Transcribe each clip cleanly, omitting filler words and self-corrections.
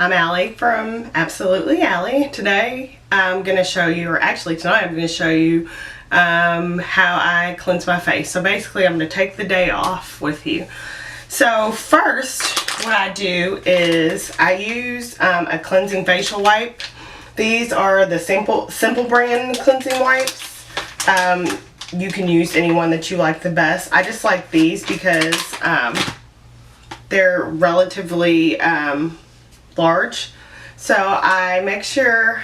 I'm Allie from Absolutely Allie. Today I'm going to show you, or actually tonight I'm going to show you how I cleanse my face. So basically I'm going to take the day off with you. So first what I do is I use a cleansing facial wipe. These are the Simple brand cleansing wipes. You can use any one that you like the best. I just like these because they're relatively large. So I make sure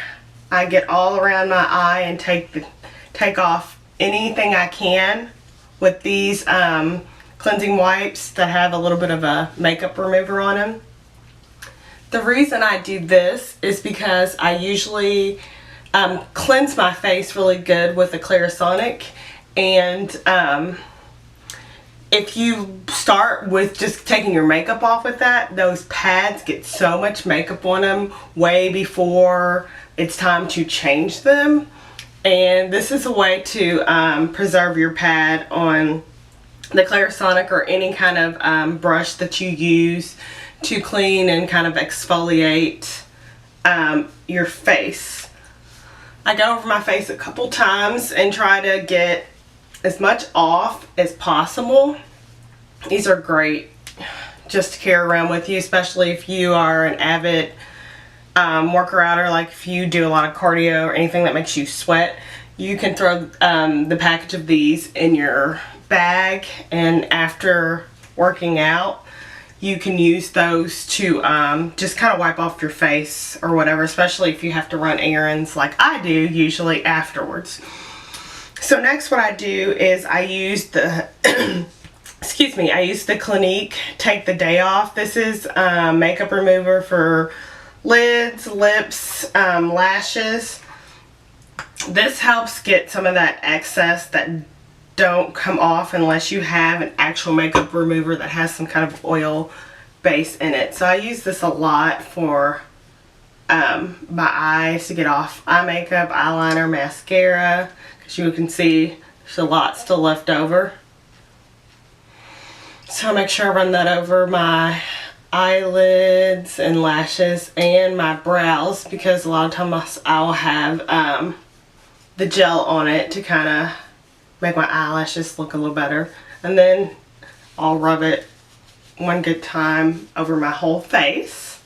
I get all around my eye and take off anything I can with these cleansing wipes that have a little bit of a makeup remover on them. The reason I do this is because I usually cleanse my face really good with a Clarisonic, and if you start with just taking your makeup off with that, those pads get so much makeup on them way before it's time to change them. And this is a way to preserve your pad on the Clarisonic or any kind of brush that you use to clean and kind of exfoliate your face. I go over my face a couple times and try to get as much off as possible. These are great just to carry around with you, especially if you are an avid worker outer, like if you do a lot of cardio or anything that makes you sweat. You can throw the package of these in your bag, and after working out you can use those to just kind of wipe off your face or whatever, especially if you have to run errands like I do usually afterwards. So next what I do is I use the excuse me, I use the Clinique Take the Day Off. This is makeup remover for lids, lips, lashes. This helps get some of that excess that don't come off unless you have an actual makeup remover that has some kind of oil base in it. So I use this a lot for my eyes to get off eye makeup, eyeliner, mascara, because you can see there's a lot still left over. So I make sure I run that over my eyelids and lashes and my brows, because a lot of times I'll have the gel on it to kind of make my eyelashes look a little better. And then I'll rub it one good time over my whole face.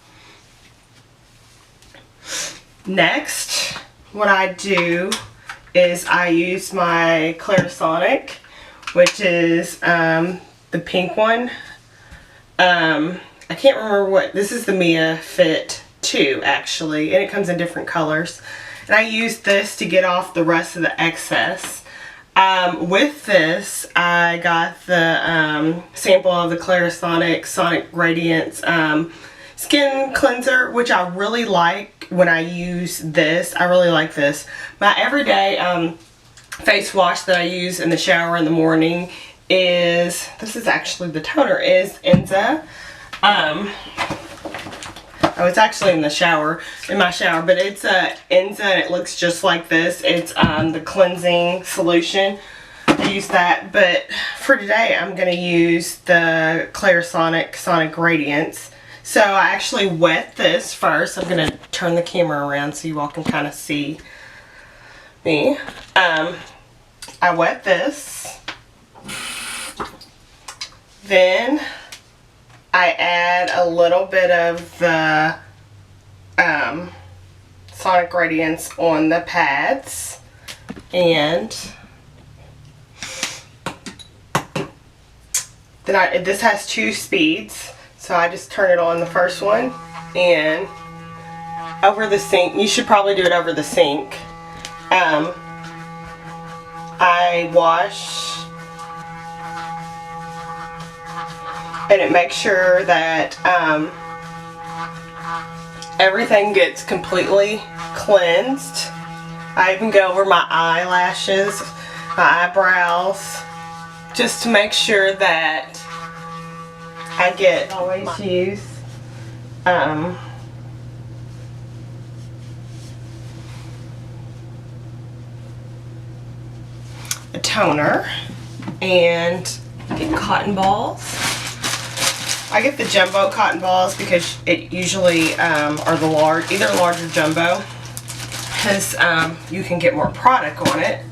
Next, what I do is I use my Clarisonic, which is the pink one. I can't remember what, this is the Mia Fit 2 actually, and it comes in different colors. And I use this to get off the rest of the excess. With this, I got the sample of the Clarisonic Sonic Radiance skin cleanser, which I really like when I use this. I really like this. My everyday face wash that I use in the shower in the morning is, this is actually the toner, is Enza. Oh, it's actually in my shower, but it's Enza, and it looks just like this. It's the cleansing solution. I use that, but for today I'm going to use the Clarisonic Sonic Radiance. So I actually wet this first. I'm going to turn the camera around so you all can kind of see me. I wet this. Then I add a little bit of the Sonic Radiance on the pads, and then this has 2 speeds, so I just turn it on the first one and over the sink. You should probably do it over the sink. I wash, and it makes sure that everything gets completely cleansed. I even go over my eyelashes, my eyebrows, just to make sure that I get, always use a toner and get cotton balls. I get the jumbo cotton balls because it usually are the large, either large or jumbo, because you can get more product on it.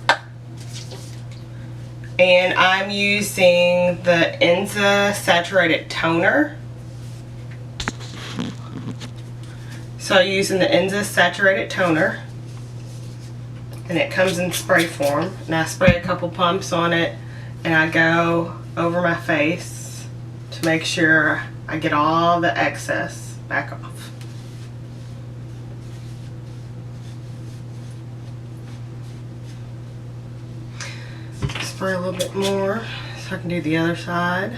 And I'm using the Enza Saturated Toner. So I'm using the Enza Saturated Toner. And it comes in spray form. And I spray a couple pumps on it. And I go over my face to make sure I get all the excess back off. Spray a little bit more so I can do the other side.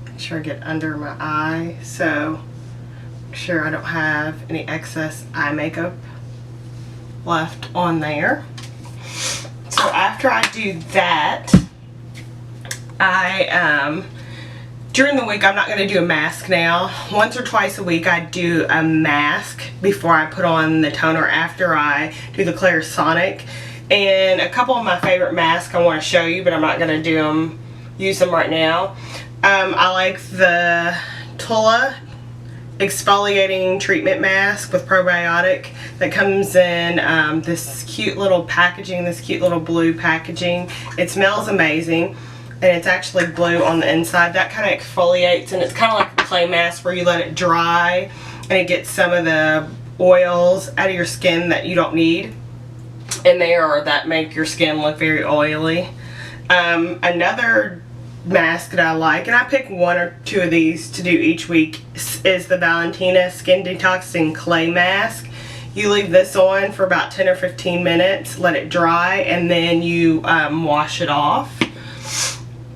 Make sure I get under my eye, so make sure I don't have any excess eye makeup left on there. So after I do that, during the week, I'm not going to do a mask now. Once or twice a week, I do a mask before I put on the toner after I do the Clarisonic. And a couple of my favorite masks I want to show you, but I'm not going to use them right now. I like the Tula exfoliating treatment mask with probiotic that comes in this cute little packaging, this cute little blue packaging. It smells amazing. And it's actually blue on the inside. That kind of exfoliates, and it's kind of like a clay mask where you let it dry and it gets some of the oils out of your skin that you don't need in there, or that make your skin look very oily. Another mask that I like, and I pick one or two of these to do each week, is the Valentina Skin Detoxing Clay Mask. You leave this on for about 10 or 15 minutes, let it dry, and then you wash it off.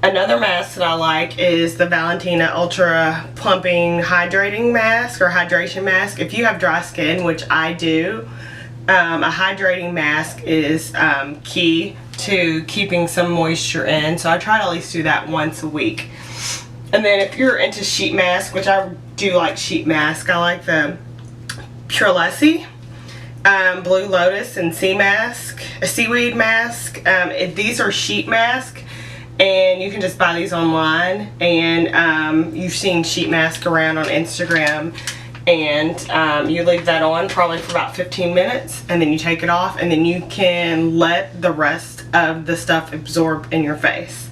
Another mask that I like is the Valentina Ultra Plumping Hydrating Mask, or Hydration Mask. If you have dry skin, which I do, a hydrating mask is key to keeping some moisture in. So I try to at least do that once a week. And then if you're into sheet mask, which I do like sheet mask, I like the Purelessy Blue Lotus and Seaweed Mask. These are sheet masks. And you can just buy these online, and you've seen sheet mask around on Instagram, and you leave that on probably for about 15 minutes, and then you take it off, and then you can let the rest of the stuff absorb in your face.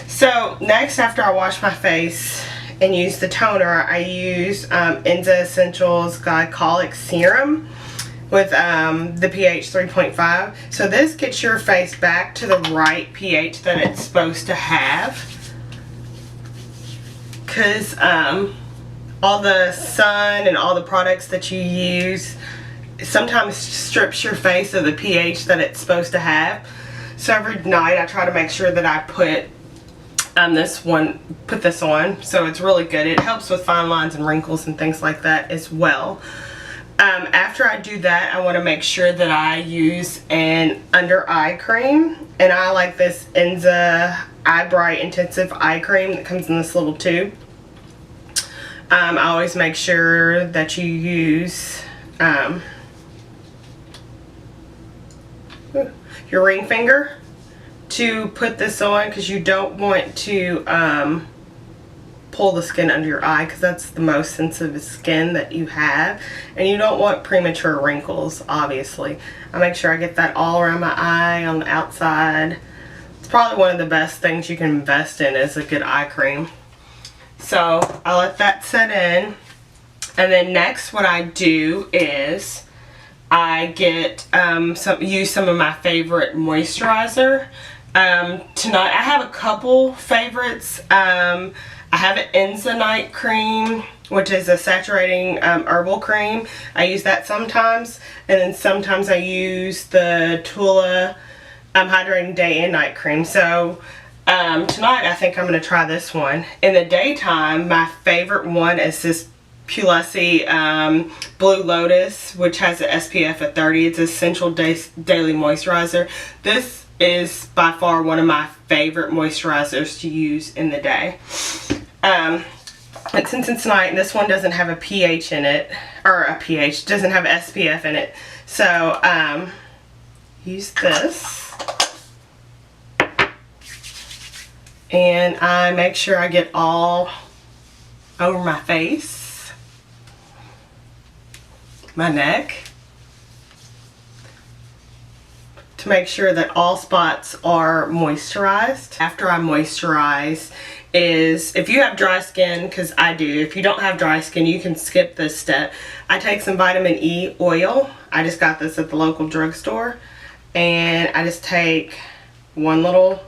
So next, after I wash my face and use the toner, I use Enza Essentials Glycolic Serum with the pH 3.5. So this gets your face back to the right pH that it's supposed to have, because all the sun and all the products that you use sometimes strips your face of the pH that it's supposed to have. So every night I try to make sure that I put this on. So it's really good. It helps with fine lines and wrinkles and things like that as well. After I do that, I want to make sure that I use an under eye cream, and I like this Enza Eye Bright Intensive Eye Cream that comes in this little tube. I always make sure that you use your ring finger to put this on, because you don't want to pull the skin under your eye, because that's the most sensitive skin that you have, and you don't want premature wrinkles. Obviously, I make sure I get that all around my eye, on the outside. It's probably one of the best things you can invest in, is a good eye cream. So I let that set in, and then next what I do is I get use some of my favorite moisturizer. Tonight I have a couple favorites. I have an Enza Night Cream, which is a saturating herbal cream. I use that sometimes, and then sometimes I use the Tula Hydrating Day and Night Cream. So tonight I think I'm going to try this one. In the daytime, my favorite one is this Purelessy Blue Lotus, which has an SPF of 30. It's Essential Daily Moisturizer. This is by far one of my favorite moisturizers to use in the day. It's in Cincinnati, and this one doesn't have a pH in it, or a pH, doesn't have SPF in it. So, use this. And I make sure I get all over my face, my neck, to make sure that all spots are moisturized. After I moisturize is, if you have dry skin, because I do, if you don't have dry skin, you can skip this step. I take some vitamin E oil. I just got this at the local drugstore, and I just take one little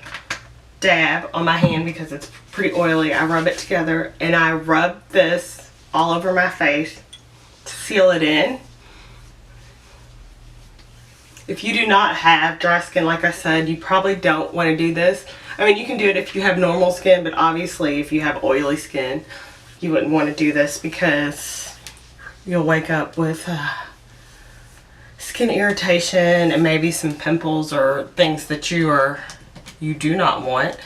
dab on my hand because it's pretty oily. I rub it together, and I rub this all over my face to seal it in. If you do not have dry skin, like I said, you probably don't want to do this. I mean, you can do it if you have normal skin, but obviously if you have oily skin, you wouldn't want to do this because you'll wake up with skin irritation and maybe some pimples or things that you do not want.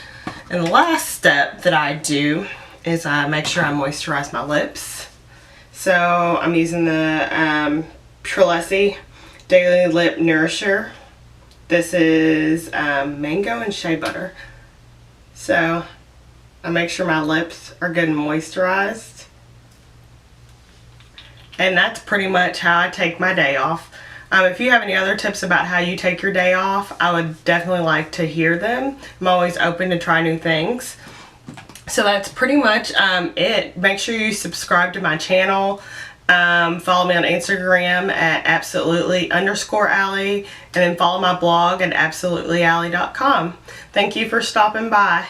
And the last step that I do is I make sure I moisturize my lips. So I'm using the Trulessi Daily Lip Nourisher. This is mango and shea butter. So I make sure my lips are good and moisturized. And that's pretty much how I take my day off. If you have any other tips about how you take your day off, I would definitely like to hear them. I'm always open to try new things. So that's pretty much it. Make sure you subscribe to my channel. Follow me on Instagram at absolutely_Allie, and then follow my blog at absolutelyallie.com. Thank you for stopping by.